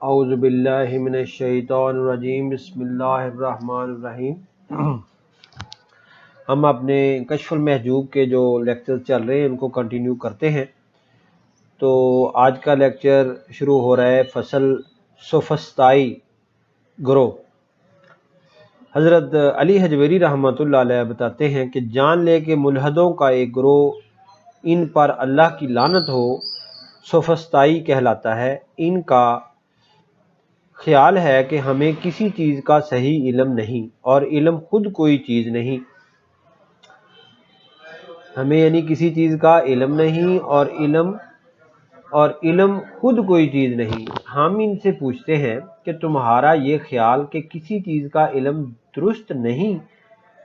اعوذ باللہ من الشیطان الرجیم بسم اللہ الرحمن الرحیم۔ ہم اپنے کشف المحجوب کے جو لیکچر چل رہے ہیں ان کو کنٹینیو کرتے ہیں۔ تو آج کا لیکچر شروع ہو رہا ہے فصل سوفسطائی گروہ۔ حضرت علی حجویری رحمۃ اللہ علیہ بتاتے ہیں کہ جان لے کہ ملحدوں کا ایک گروہ ان پر اللہ کی لعنت ہو سوفسطائی کہلاتا ہے۔ ان کا خیال ہے کہ ہمیں کسی چیز کا صحیح علم نہیں اور علم خود کوئی چیز نہیں، ہمیں یعنی کسی چیز کا علم نہیں اور علم خود کوئی چیز نہیں۔ ہم ان سے پوچھتے ہیں کہ تمہارا یہ خیال کہ کسی چیز کا علم درست نہیں،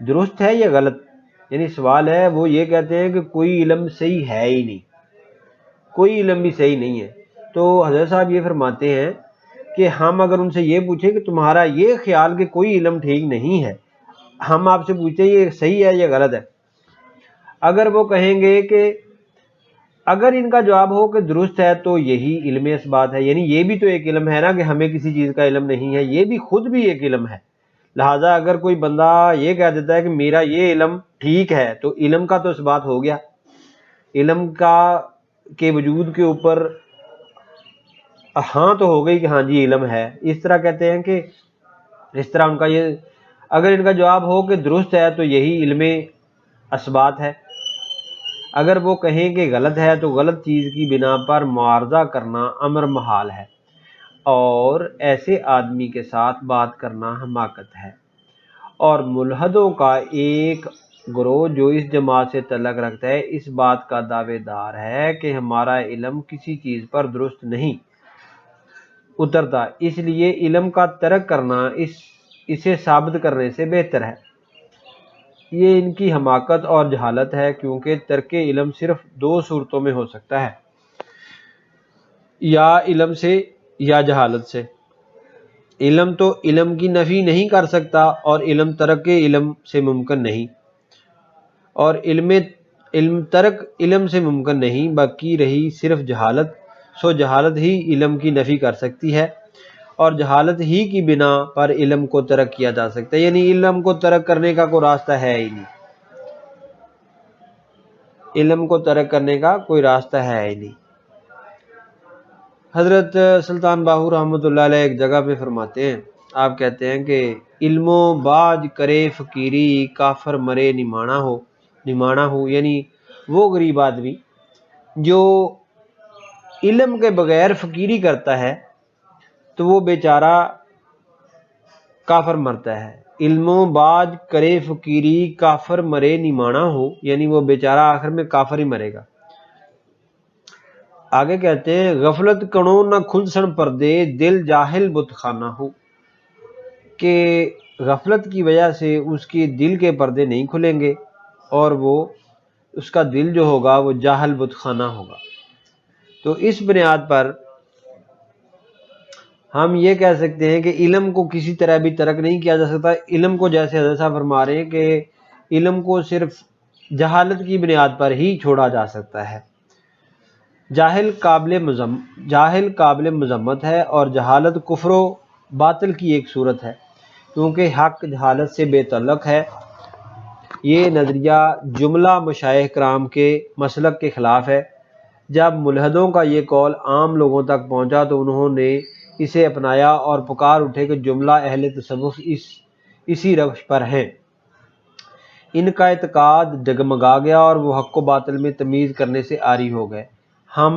درست ہے یا غلط؟ یعنی سوال ہے، وہ یہ کہتے ہیں کہ کوئی علم صحیح ہے ہی نہیں، کوئی علم بھی صحیح نہیں ہے۔ تو حضرت صاحب یہ فرماتے ہیں کہ ہم اگر ان سے یہ پوچھیں کہ تمہارا یہ خیال کہ کوئی علم ٹھیک نہیں ہے، ہم آپ سے پوچھتے ہیں یہ صحیح ہے یا غلط ہے؟ اگر وہ کہیں گے کہ اگر ان کا جواب ہو کہ درست ہے تو یہی علم اثبات ہے، یعنی یہ بھی تو ایک علم ہے نا کہ ہمیں کسی چیز کا علم نہیں ہے، یہ بھی خود بھی ایک علم ہے۔ لہٰذا اگر کوئی بندہ یہ کہہ دیتا ہے کہ میرا یہ علم ٹھیک ہے تو علم کا تو اثبات ہو گیا، علم کا کے وجود کے اوپر ہاں تو ہو گئی کہ ہاں جی علم ہے۔ اس طرح کہتے ہیں کہ اس طرح ان کا یہ اگر ان کا جواب ہو کہ درست ہے تو یہی علم اثبات ہے، اگر وہ کہیں کہ غلط ہے تو غلط چیز کی بنا پر معارضہ کرنا امر محال ہے اور ایسے آدمی کے ساتھ بات کرنا حماقت ہے۔ اور ملحدوں کا ایک گروہ جو اس جماعت سے تعلق رکھتا ہے اس بات کا دعوے دار ہے کہ ہمارا علم کسی چیز پر درست نہیں اترتا، اس لیے علم کا ترک کرنا اسے ثابت کرنے سے بہتر ہے۔ یہ ان کی حماقت اور جہالت ہے، کیونکہ ترک علم صرف دو صورتوں میں ہو سکتا ہے، یا علم سے یا جہالت سے۔ علم تو علم کی نفی نہیں کر سکتا اور علم ترک علم سے ممکن نہیں، اور علم ترک علم سے ممکن نہیں، باقی رہی صرف جہالت، سو جہالت ہی علم کی نفی کر سکتی ہے اور جہالت ہی کی بنا پر علم کو ترک کیا جا سکتا ہے، یعنی علم کو ترک کرنے کا کوئی راستہ ہے ہی نہیں، علم کو ترک کرنے کا کوئی راستہ ہے ہی نہیں۔ حضرت سلطان باہو رحمۃ اللہ علیہ ایک جگہ پہ فرماتے ہیں، آپ کہتے ہیں کہ علم و باج کرے فقیری کافر مرے نمانا ہو، یعنی وہ غریب آدمی جو علم کے بغیر فقیری کرتا ہے تو وہ بیچارہ کافر مرتا ہے۔ علم و باج کرے فقیری کافر مرے نمانا ہو، یعنی وہ بیچارہ آخر میں کافر ہی مرے گا۔ آگے کہتے ہیں غفلت کنو نہ کھل سن پردے دل جاہل بت خانہ ہو، کہ غفلت کی وجہ سے اس کے دل کے پردے نہیں کھلیں گے اور وہ اس کا دل جو ہوگا وہ جاہل بت خانہ ہوگا۔ تو اس بنیاد پر ہم یہ کہہ سکتے ہیں کہ علم کو کسی طرح بھی ترک نہیں کیا جا سکتا۔ علم کو جیسے حضرت صاحب فرما رہے ہیں کہ علم کو صرف جہالت کی بنیاد پر ہی چھوڑا جا سکتا ہے۔ جاہل قابل مذمت ہے اور جہالت کفر و باطل کی ایک صورت ہے، کیونکہ حق جہالت سے بے تعلق ہے۔ یہ نظریہ جملہ مشائخ کرام کے مسلک کے خلاف ہے۔ جب ملحدوں کا یہ قول عام لوگوں تک پہنچا تو انہوں نے اسے اپنایا اور پکار اٹھے کہ جملہ اہل تصوف اسی روش پر ہیں۔ ان کا اعتقاد ڈگمگا گیا اور وہ حق و باطل میں تمیز کرنے سے عاری ہو گئے۔ ہم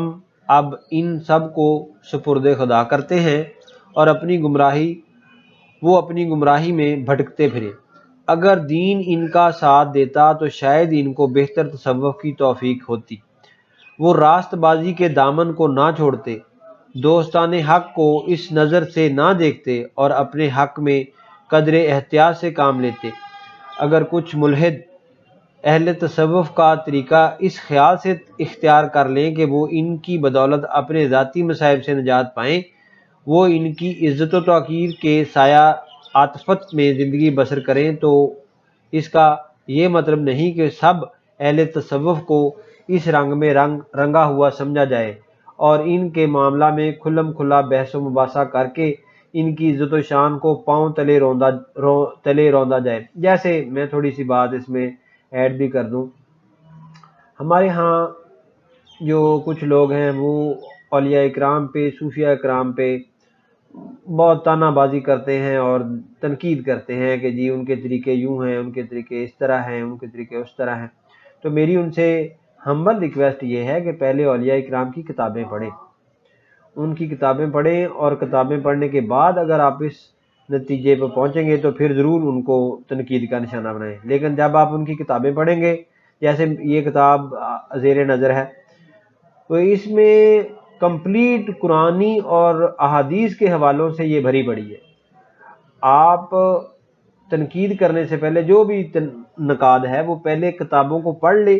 اب ان سب کو سپرد خدا کرتے ہیں اور اپنی گمراہی میں بھٹکتے پھرے۔ اگر دین ان کا ساتھ دیتا تو شاید ان کو بہتر تصوف کی توفیق ہوتی، وہ راست بازی کے دامن کو نہ چھوڑتے، دوستان حق کو اس نظر سے نہ دیکھتے اور اپنے حق میں قدر احتیاط سے کام لیتے۔ اگر کچھ ملحد اہل تصوف کا طریقہ اس خیال سے اختیار کر لیں کہ وہ ان کی بدولت اپنے ذاتی مصائب سے نجات پائیں، وہ ان کی عزت و توقیر کے سایہ عاطفت میں زندگی بسر کریں، تو اس کا یہ مطلب نہیں کہ سب اہل تصوف کو اس رنگ میں رنگا ہوا سمجھا جائے اور ان کے معاملہ میں کھلم کھلا بحث و مباحثہ کر کے ان کی عزت و شان کو پاؤں تلے روندا جائے۔ جیسے میں تھوڑی سی بات اس میں ایڈ بھی کر دوں، ہمارے ہاں جو کچھ لوگ ہیں وہ اولیاء اکرام پہ، صوفیاء اکرام پہ بہت تانا بازی کرتے ہیں اور تنقید کرتے ہیں کہ جی ان کے طریقے یوں ہیں، ان کے طریقے اس طرح ہیں، ان کے طریقے اس طرح ہیں۔ تو میری ان سے ہمبل ریکویسٹ یہ ہے کہ پہلے اولیاء اکرام کی کتابیں پڑھیں، ان کی کتابیں پڑھیں، اور کتابیں پڑھنے کے بعد اگر آپ اس نتیجے پہ پہنچیں گے تو پھر ضرور ان کو تنقید کا نشانہ بنائیں۔ لیکن جب آپ ان کی کتابیں پڑھیں گے، جیسے یہ کتاب زیر نظر ہے، تو اس میں کمپلیٹ قرآنی اور احادیث کے حوالوں سے یہ بھری پڑی ہے۔ آپ تنقید کرنے سے پہلے جو بھی نقاد ہے وہ پہلے کتابوں کو پڑھ لے،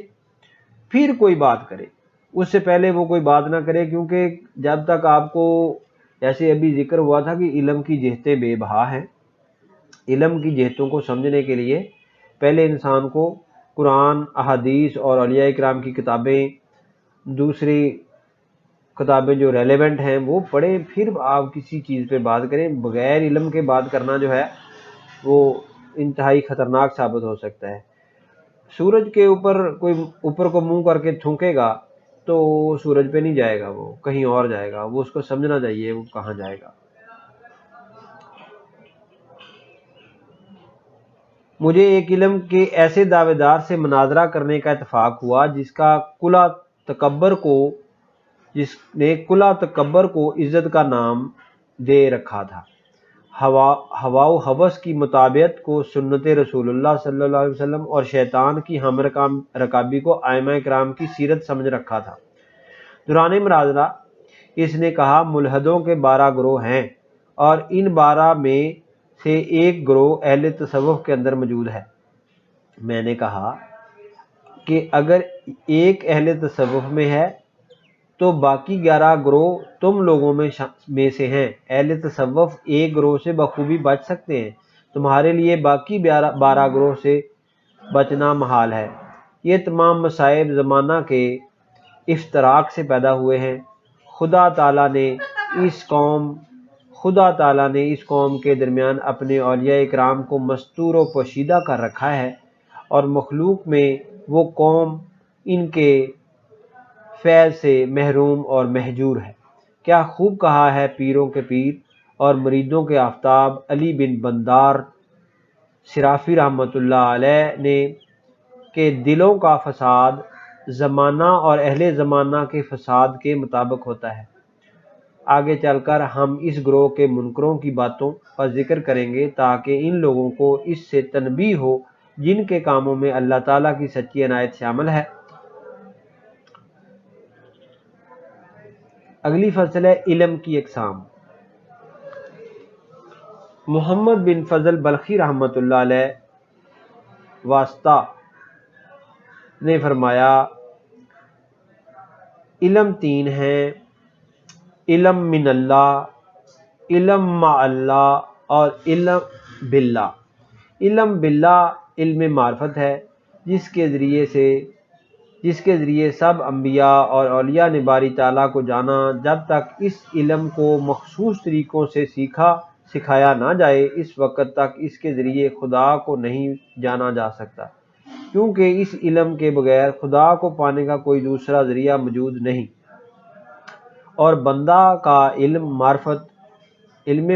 پھر کوئی بات کرے، اس سے پہلے وہ کوئی بات نہ کرے، کیونکہ جب تک آپ کو، جیسے ابھی ذکر ہوا تھا کہ علم کی جہتیں بے بہا ہیں، علم کی جہتوں کو سمجھنے کے لیے پہلے انسان کو قرآن، احادیث اور اولیاء اکرام کی کتابیں، دوسری کتابیں جو ریلیونٹ ہیں وہ پڑھیں، پھر آپ کسی چیز پہ بات کریں۔ بغیر علم کے بات کرنا جو ہے وہ انتہائی خطرناک ثابت ہو سکتا ہے۔ سورج کے اوپر کوئی اوپر کو منہ کر کے تھونکے گا تو سورج پہ نہیں جائے گا، وہ کہیں اور جائے گا، وہ اس کو سمجھنا چاہیے وہ کہاں جائے گا۔ مجھے ایک علم کے ایسے دعوے دار سے مناظرہ کرنے کا اتفاق ہوا جس نے کلا تکبر کو عزت کا نام دے رکھا تھا، ہوا و ہوس کی مطابعت کو سنت رسول اللہ صلی اللہ علیہ وسلم اور شیطان کی ہم رکابی کو ائمہ کرام کی سیرت سمجھ رکھا تھا۔ دوران مناظرہ اس نے کہا ملحدوں کے 12 گروہ ہیں، اور ان 12 میں سے ایک گروہ اہل تصوف کے اندر موجود ہے۔ میں نے کہا کہ اگر ایک اہل تصوف میں ہے تو باقی 11 گروہ تم لوگوں میں سے ہیں۔ اہل تصوف ایک گروہ سے بخوبی بچ سکتے ہیں، تمہارے لیے باقی 12 گروہ سے بچنا محال ہے۔ یہ تمام مصائب زمانہ کے افتراق سے پیدا ہوئے ہیں۔ خدا تعالیٰ نے اس قوم کے درمیان اپنے اولیاء اکرام کو مستور و پوشیدہ کر رکھا ہے، اور مخلوق میں وہ قوم ان کے فیض سے محروم اور مہجور ہے۔ کیا خوب کہا ہے پیروں کے پیر اور مریدوں کے آفتاب علی بن بندار صرافی رحمۃ اللہ علیہ نے کہ دلوں کا فساد زمانہ اور اہل زمانہ کے فساد کے مطابق ہوتا ہے۔ آگے چل کر ہم اس گروہ کے منکروں کی باتوں پر ذکر کریں گے تاکہ ان لوگوں کو اس سے تنبیہ ہو جن کے کاموں میں اللہ تعالیٰ کی سچی عنایت شامل ہے۔ اگلی فصل ہے علم کی اقسام۔ محمد بن فضل بلخی رحمۃ اللہ علیہ واسطہ نے فرمایا علم 3 ہیں، علم من اللہ، علم مع اللہ اور علم باللہ۔ علم باللہ علم معرفت ہے جس کے ذریعے سب انبیاء اور اولیاء نے باری تعالیٰ کو جانا۔ جب تک اس علم کو مخصوص طریقوں سے سکھایا نہ جائے اس وقت تک اس کے ذریعے خدا کو نہیں جانا جا سکتا، کیونکہ اس علم کے بغیر خدا کو پانے کا کوئی دوسرا ذریعہ موجود نہیں، اور بندہ کا علم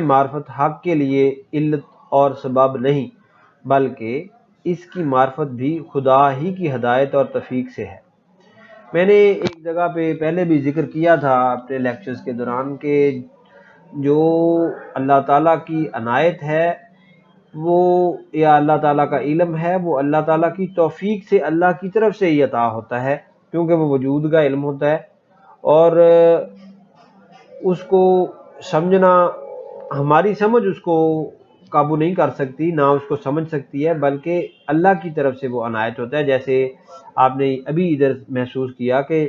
معرفت حق کے لیے علت اور سبب نہیں، بلکہ اس کی معرفت بھی خدا ہی کی ہدایت اور توفیق سے ہے۔ میں نے ایک جگہ پہ پہلے بھی ذکر کیا تھا اپنے لیکچرز کے دوران کہ جو اللہ تعالیٰ کی عنایت ہے وہ، یا اللہ تعالیٰ کا علم ہے، وہ اللہ تعالیٰ کی توفیق سے، اللہ کی طرف سے ہی عطا ہوتا ہے، کیونکہ وہ وجود کا علم ہوتا ہے، اور اس کو سمجھنا، ہماری سمجھ اس کو قابو نہیں کر سکتی، نہ اس کو سمجھ سکتی ہے، بلکہ اللہ کی طرف سے وہ عنایت ہوتا ہے۔ جیسے آپ نے ابھی ادھر محسوس کیا کہ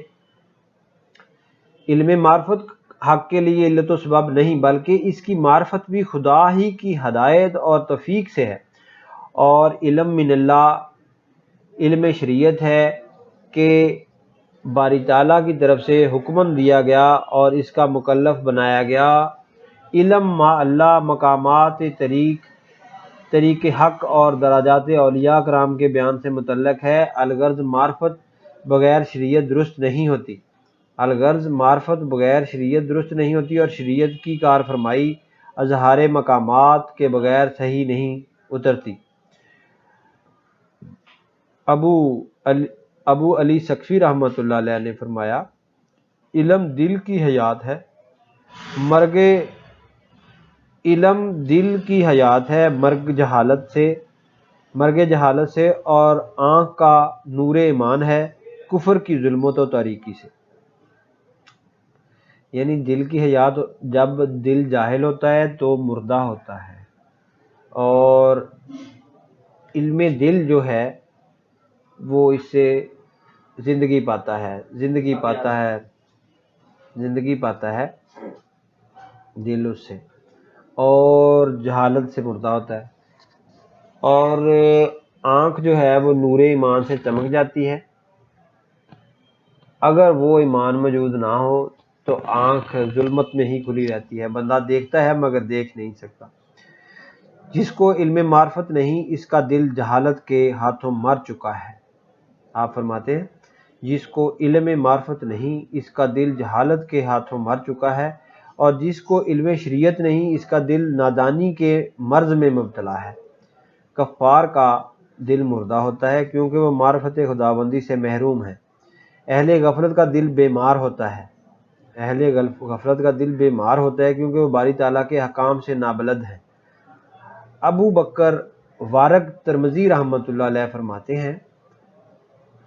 علم معرفت حق کے لیے علت و سبب نہیں، بلکہ اس کی معرفت بھی خدا ہی کی ہدایت اور توفیق سے ہے۔ اور علم من اللہ علم شریعت ہے کہ باری تعالیٰ کی طرف سے حکم دیا گیا اور اس کا مکلف بنایا گیا۔ علم ما اللہ مقامات طریق حق اور درجات اولیاء کرام کے بیان سے متعلق ہے۔ الغرض معرفت بغیر شریعت درست نہیں ہوتی، الغرض معرفت بغیر شریعت درست نہیں ہوتی، اور شریعت کی کار فرمائی اظہار مقامات کے بغیر صحیح نہیں اترتی۔ ابو علی سقفی رحمۃ اللہ علیہ نے فرمایا، علم دل کی حیات ہے، علم دل کی حیات ہے مرگ جہالت سے، اور آنکھ کا نور ایمان ہے کفر کی ظلمت و تاریکی سے۔ یعنی دل کی حیات، جب دل جاہل ہوتا ہے تو مردہ ہوتا ہے، اور علم دل جو ہے وہ اس سے زندگی پاتا ہے دل اس سے، اور جہالت سے مردہ ہوتا ہے، اور آنکھ جو ہے وہ نور ایمان سے چمک جاتی ہے۔ اگر وہ ایمان موجود نہ ہو تو آنکھ ظلمت میں ہی کھلی رہتی ہے، بندہ دیکھتا ہے مگر دیکھ نہیں سکتا۔ جس کو علم معرفت نہیں اس کا دل جہالت کے ہاتھوں مر چکا ہے۔ آپ فرماتے ہیں جس کو علم معرفت نہیں اس کا دل جہالت کے ہاتھوں مر چکا ہے، اور جس کو علم شریعت نہیں اس کا دل نادانی کے مرض میں مبتلا ہے۔ کفار کا دل مردہ ہوتا ہے کیونکہ وہ معرفت خداوندی سے محروم ہے۔ اہل غفلت کا دل بیمار ہوتا ہے کیونکہ وہ باری تعالیٰ کے حکام سے نابلد ہے۔ ابو بکر وارق ترمذی رحمۃ اللہ علیہ فرماتے ہیں،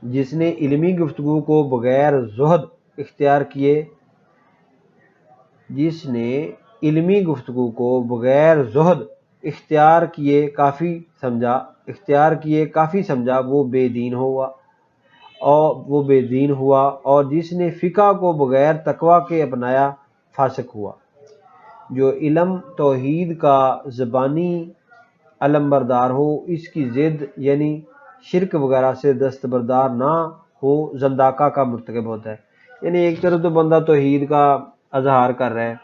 جس نے علمی گفتگو کو بغیر زہد اختیار کیے کافی سمجھا وہ بے دین ہوا، اور جس نے فقہ کو بغیر تقوی کے اپنایا فاسق ہوا۔ جو علم توحید کا زبانی علمبردار ہو، اس کی ضد یعنی شرک وغیرہ سے دستبردار نہ ہو، زنداقہ کا مرتکب ہوتا ہے۔ یعنی ایک طرف تو بندہ توحید کا اظہار کر رہا ہے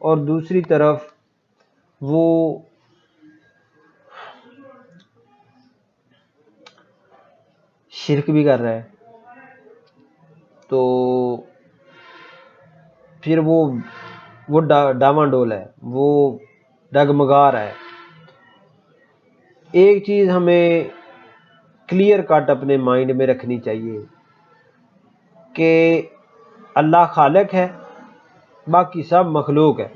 اور دوسری طرف وہ شرک بھی کر رہا ہے، تو پھر وہ ڈاواں ڈول ہے، وہ ڈگمگا رہا ہے۔ ایک چیز ہمیں کلیئر کٹ اپنے مائنڈ میں رکھنی چاہیے کہ اللہ خالق ہے، باقی سب مخلوق ہے۔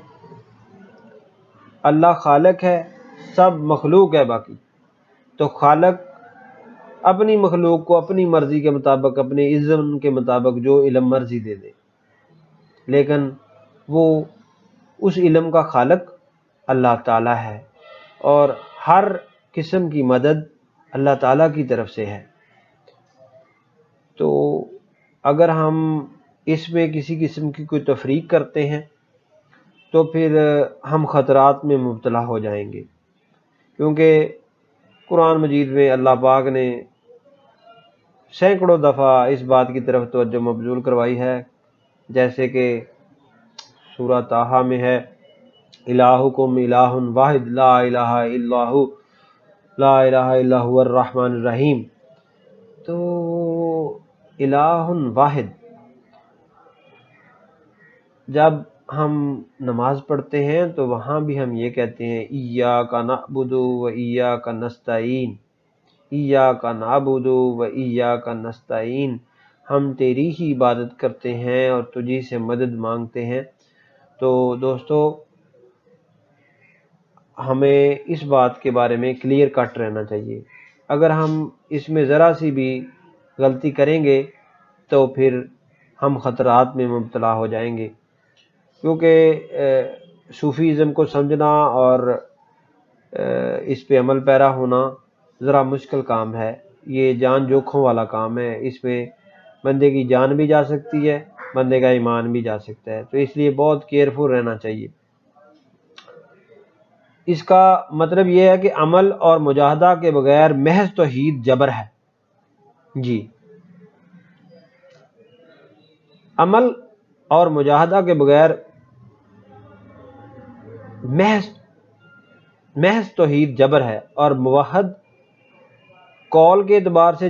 اللہ خالق ہے، سب مخلوق ہے باقی۔ تو خالق اپنی مخلوق کو اپنی مرضی کے مطابق، اپنے اذن کے مطابق جو علم مرضی دے دے، لیکن وہ اس علم کا خالق اللہ تعالیٰ ہے، اور ہر قسم کی مدد اللہ تعالیٰ کی طرف سے ہے۔ تو اگر ہم اس میں کسی قسم کی کوئی تفریق کرتے ہیں تو پھر ہم خطرات میں مبتلا ہو جائیں گے، کیونکہ قرآن مجید میں اللہ پاک نے سینکڑوں دفعہ اس بات کی طرف توجہ مبذول کروائی ہے، جیسے کہ سورہ طٰہٰ میں ہے، الہکم الہ واحد لا الہ الا هو الرحمن الرحیم۔ تو الہ واحد، جب ہم نماز پڑھتے ہیں تو وہاں بھی ہم یہ کہتے ہیں ایاک نعبد و ایاک نستعین، ایاک نعبد و ایاک نستعین، ہم تیری ہی عبادت کرتے ہیں اور تجھی سے مدد مانگتے ہیں۔ تو دوستو، ہمیں اس بات کے بارے میں کلیئر کٹ رہنا چاہیے۔ اگر ہم اس میں ذرا سی بھی غلطی کریں گے تو پھر ہم خطرات میں مبتلا ہو جائیں گے، کیونکہ صوفیزم کو سمجھنا اور اس پہ عمل پیرا ہونا ذرا مشکل کام ہے، یہ جان جوکھوں والا کام ہے، اس میں بندے کی جان بھی جا سکتی ہے، بندے کا ایمان بھی جا سکتا ہے، تو اس لیے بہت کیئرفل رہنا چاہیے۔ اس کا مطلب یہ ہے کہ عمل اور مجاہدہ کے بغیر محض توحید جبر ہے۔ جی عمل اور مجاہدہ کے بغیر محض توحید جبر ہے، اور موحد قول کے اعتبار سے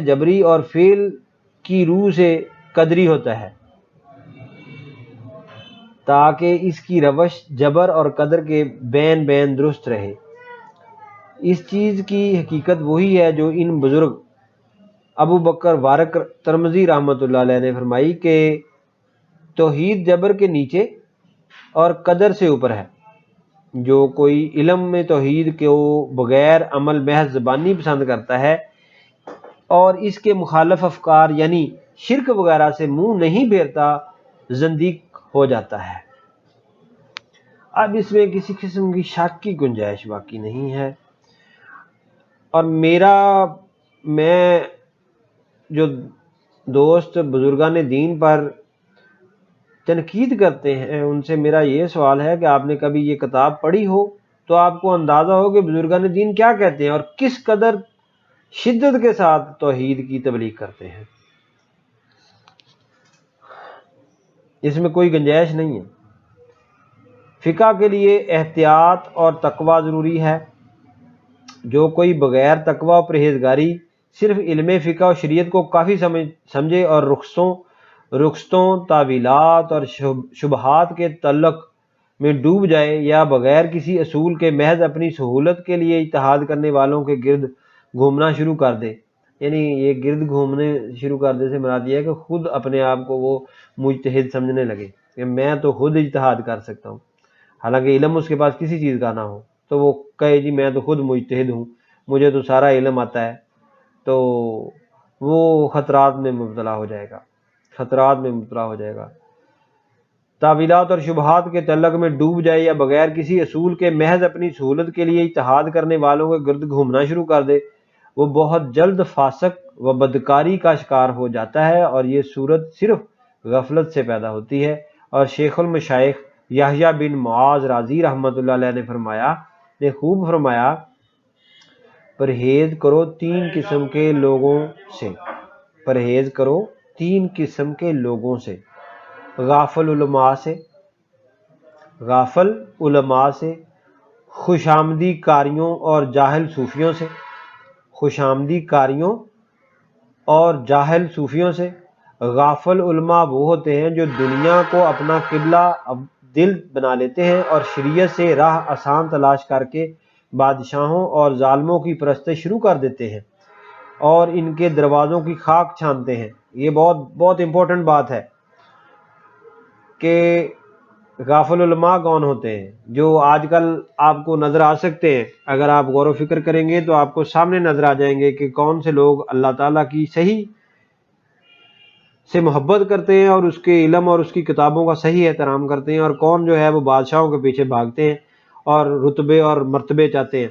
جبری اور فعل کی روح سے قدری ہوتا ہے، تاکہ اس کی روش جبر اور قدر کے بین درست رہے۔ اس چیز کی حقیقت وہی ہے جو ان بزرگ ابو بکر وارق ترمذی رحمۃ اللہ علیہ نے فرمائی کہ توحید جبر کے نیچے اور قدر سے اوپر ہے۔ جو کوئی علم میں توحید کو بغیر عمل محض زبانی پسند کرتا ہے اور اس کے مخالف افکار یعنی شرک وغیرہ سے منہ نہیں پھیرتا، زندیق ہو جاتا ہے۔ اب اس میں کسی قسم کی شک کی گنجائش باقی نہیں ہے، اور میں جو دوست بزرگان دین پر تنقید کرتے ہیں ان سے میرا یہ سوال ہے کہ آپ نے کبھی یہ کتاب پڑھی ہو تو آپ کو اندازہ ہو کہ بزرگان دین کیا کہتے ہیں اور کس قدر شدت کے ساتھ توحید کی تبلیغ کرتے ہیں۔ اس میں کوئی گنجائش نہیں ہے۔ فقہ کے لیے احتیاط اور تقوی ضروری ہے۔ جو کوئی بغیر تقوی و پرہیزگاری صرف علم فقہ و شریعت کو کافی سمجھے اور رخصتوں، تعویلات اور شبہات کے تعلق میں ڈوب جائے، یا بغیر کسی اصول کے محض اپنی سہولت کے لیے اجتہاد کرنے والوں کے گرد گھومنا شروع کر دے، یعنی یہ گرد گھومنے شروع کر دے سے مراد یہ ہے کہ خود اپنے آپ کو وہ مجتہد سمجھنے لگے کہ میں تو خود اجتہاد کر سکتا ہوں، حالانکہ علم اس کے پاس کسی چیز کا نہ ہو، تو وہ کہے جی میں تو خود مجتہد ہوں، مجھے تو سارا علم آتا ہے، تو وہ خطرات میں مبتلا ہو جائے گا۔ تعویلات اور شبہات کے تعلق میں ڈوب جائے یا بغیر کسی اصول کے محض اپنی سہولت کے لیے اجتہاد کرنے والوں کے گرد گھومنا شروع کر دے، وہ بہت جلد فاسق و بدکاری کا شکار ہو جاتا ہے، اور یہ صورت صرف غفلت سے پیدا ہوتی ہے۔ اور شیخ المشائخ یحییٰ بن معاذ رازی رحمۃ اللہ علیہ نے خوب فرمایا، پرہیز کرو تین قسم کے لوگوں سے، غافل علماء سے، خوش آمدی کاریوں اور جاہل صوفیوں سے۔ غافل علماء وہ ہوتے ہیں جو دنیا کو اپنا قبلہ دل بنا لیتے ہیں اور شریعت سے راہ آسان تلاش کر کے بادشاہوں اور ظالموں کی پرستش شروع کر دیتے ہیں اور ان کے دروازوں کی خاک چھانتے ہیں۔ یہ بہت بہت امپورٹنٹ بات ہے کہ غافل علماء کون ہوتے ہیں، جو آج کل آپ کو نظر آ سکتے ہیں۔ اگر آپ غور و فکر کریں گے تو آپ کو سامنے نظر آ جائیں گے کہ کون سے لوگ اللہ تعالیٰ کی صحیح سے محبت کرتے ہیں اور اس کے علم اور اس کی کتابوں کا صحیح احترام کرتے ہیں، اور کون جو ہے وہ بادشاہوں کے پیچھے بھاگتے ہیں اور رتبے اور مرتبے چاہتے ہیں۔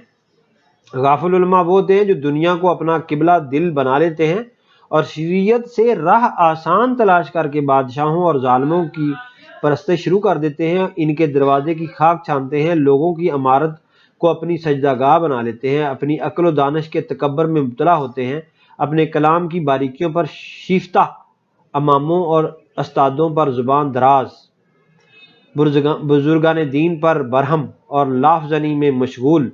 غافل علماء وہ ہوتے ہیں جو دنیا کو اپنا قبلہ دل بنا لیتے ہیں اور شریعت سے راہ آسان تلاش کر کے بادشاہوں اور ظالموں کی پرستش شروع کر دیتے ہیں، ان کے دروازے کی خاک چھانتے ہیں، لوگوں کی عمارت کو اپنی سجدہ گاہ بنا لیتے ہیں، اپنی عقل و دانش کے تکبر میں مبتلا ہوتے ہیں، اپنے کلام کی باریکیوں پر شیفتہ، اماموں اور استادوں پر زبان دراز، بزرگان دین پر برہم اور لاف زنی میں مشغول۔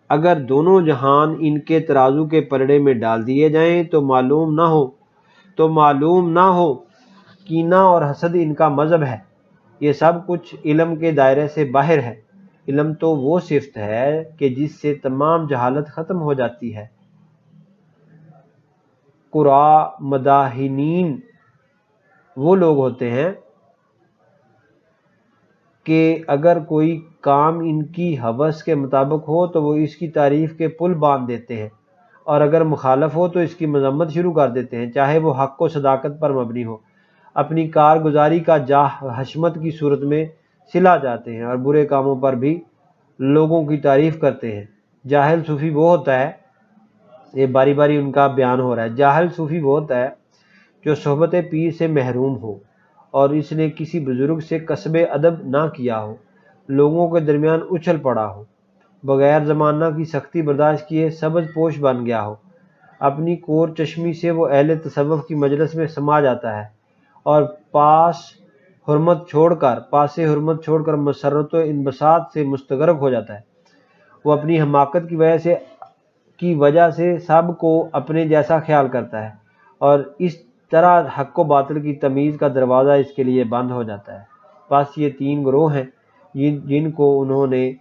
اگر دونوں جہان ان کے ترازو کے پلڑے میں ڈال دیے جائیں تو معلوم نہ ہو کینہ اور حسد ان کا مذہب ہے۔ یہ سب کچھ علم کے دائرے سے باہر ہے۔ علم تو وہ صفت ہے کہ جس سے تمام جہالت ختم ہو جاتی ہے۔ قراء مداحنین وہ لوگ ہوتے ہیں کہ اگر کوئی کام ان کی ہوس کے مطابق ہو تو وہ اس کی تعریف کے پل باندھ دیتے ہیں، اور اگر مخالف ہو تو اس کی مذمت شروع کر دیتے ہیں، چاہے وہ حق و صداقت پر مبنی ہو۔ اپنی کارگزاری کا جاہ حشمت کی صورت میں سلا جاتے ہیں اور برے کاموں پر بھی لوگوں کی تعریف کرتے ہیں۔ جاہل صوفی وہ ہوتا ہے، یہ باری باری ان کا بیان ہو رہا ہے، جاہل صوفی وہ ہوتا ہے جو صحبت پیر سے محروم ہو اور اس نے کسی بزرگ سے کسب ادب نہ کیا ہو، لوگوں کے درمیان اچھل پڑا ہو، بغیر زمانہ کی سختی برداشت کیے سبز پوش بن گیا ہو، اپنی کور چشمی سے وہ اہل تصوف کی مجلس میں سما جاتا ہے اور پاسِ حرمت چھوڑ کر مسرت و انبساط سے مستغرق ہو جاتا ہے۔ وہ اپنی حماقت کی وجہ سے سب کو اپنے جیسا خیال کرتا ہے اور اس طرح حق و باطل کی تمیز کا دروازہ اس کے لیے بند ہو جاتا ہے۔ بس یہ 3 گروہ ہیں جن کو انہوں نے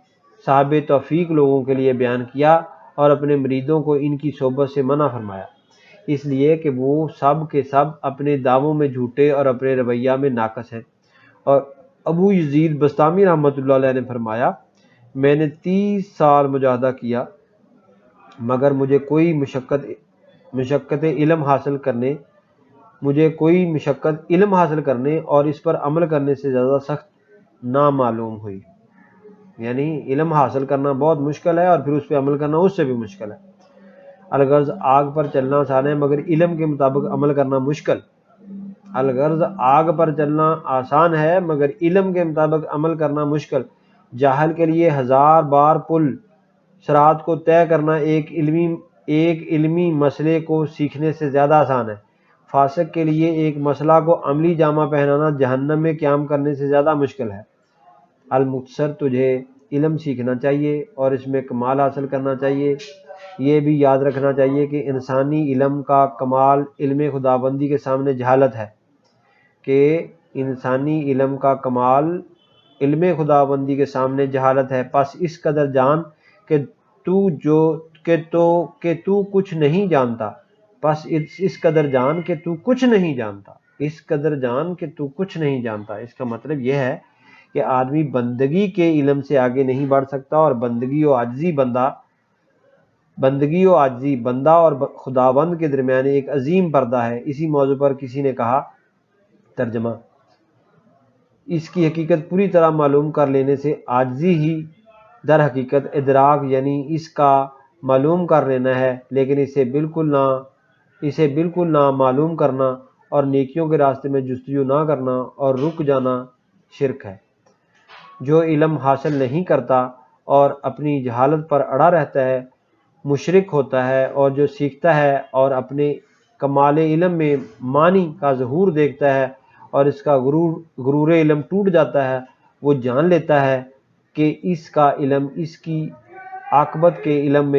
صاحب توفیق لوگوں کے لیے بیان کیا اور اپنے مریدوں کو ان کی صحبت سے منع فرمایا، اس لیے کہ وہ سب کے سب اپنے دعووں میں جھوٹے اور اپنے رویہ میں ناقص ہیں۔ اور ابو یزید بسطامی رحمۃ اللہ علیہ نے فرمایا، میں نے 30 سال مجاہدہ کیا مگر مجھے کوئی مشقت علم حاصل کرنے اور اس پر عمل کرنے سے زیادہ سخت نہ معلوم ہوئی۔ یعنی علم حاصل کرنا بہت مشکل ہے اور پھر اس پہ عمل کرنا اس سے بھی مشکل ہے۔ الغرض آگ پر چلنا آسان ہے مگر علم کے مطابق عمل کرنا مشکل۔ الغرض آگ پر چلنا آسان ہے مگر علم کے مطابق عمل کرنا مشکل۔ جاہل کے لیے 1000 بار پل صراط کو طے کرنا ایک علمی مسئلے کو سیکھنے سے زیادہ آسان ہے۔ فاسق کے لیے ایک مسئلہ کو عملی جامہ پہنانا جہنم میں قیام کرنے سے زیادہ مشکل ہے۔ المختصر، تجھے علم سیکھنا چاہیے اور اس میں کمال حاصل کرنا چاہیے۔ یہ بھی یاد رکھنا چاہیے کہ انسانی علم کا کمال علم خداوندی کے سامنے جہالت ہے۔ پس اس قدر جان کہ تو کچھ نہیں جانتا۔ اس کا مطلب یہ ہے کہ آدمی بندگی کے علم سے آگے نہیں بڑھ سکتا، اور بندگی و عاجزی بندہ اور خداوند کے درمیان ایک عظیم پردہ ہے۔ اسی موضوع پر کسی نے کہا، ترجمہ: اس کی حقیقت پوری طرح معلوم کر لینے سے عاجزی ہی در حقیقت ادراک یعنی اس کا معلوم کر لینا ہے، لیکن اسے بالکل نہ معلوم کرنا اور نیکیوں کے راستے میں جستجو نہ کرنا اور رک جانا شرک ہے۔ جو علم حاصل نہیں کرتا اور اپنی جہالت پر اڑا رہتا ہے مشرک ہوتا ہے، اور جو سیکھتا ہے اور اپنے کمال علم میں معنی کا ظہور دیکھتا ہے اور اس کا غرور علم ٹوٹ جاتا ہے، وہ جان لیتا ہے کہ اس کا علم اس کی عاقبت کے علم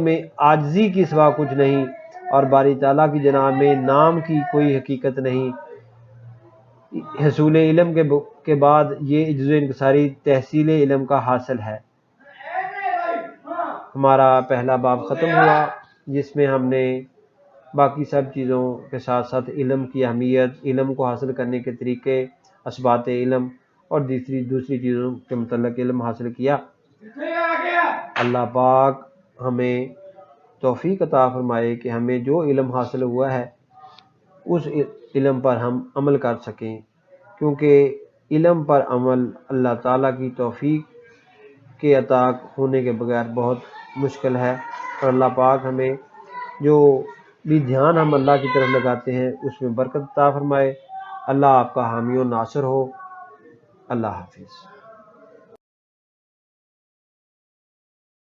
میں عاجزی کی سوا کچھ نہیں، اور باری تعالیٰ کی جناب میں نام کی کوئی حقیقت نہیں۔ حصول علم کے بعد یہ عجز و انکساری تحصیل علم کا حاصل ہے۔ ہمارا پہلا باب ختم ہوا، جس میں ہم نے باقی سب چیزوں کے ساتھ ساتھ علم کی اہمیت، علم کو حاصل کرنے کے طریقے، اسبات علم اور دوسری چیزوں کے متعلق علم حاصل کیا۔ اللہ پاک ہمیں توفیق عطا فرمائے کہ ہمیں جو علم حاصل ہوا ہے اس علم پر ہم عمل کر سکیں، کیونکہ علم پر عمل اللہ تعالیٰ کی توفیق کے عطا ہونے کے بغیر بہت مشکل ہے۔ اور اللہ پاک ہمیں جو بھی دھیان ہم اللہ کی طرف لگاتے ہیں اس میں برکت عطا فرمائے۔ اللہ آپ کا حامی و ناصر ہو۔ اللہ حافظ۔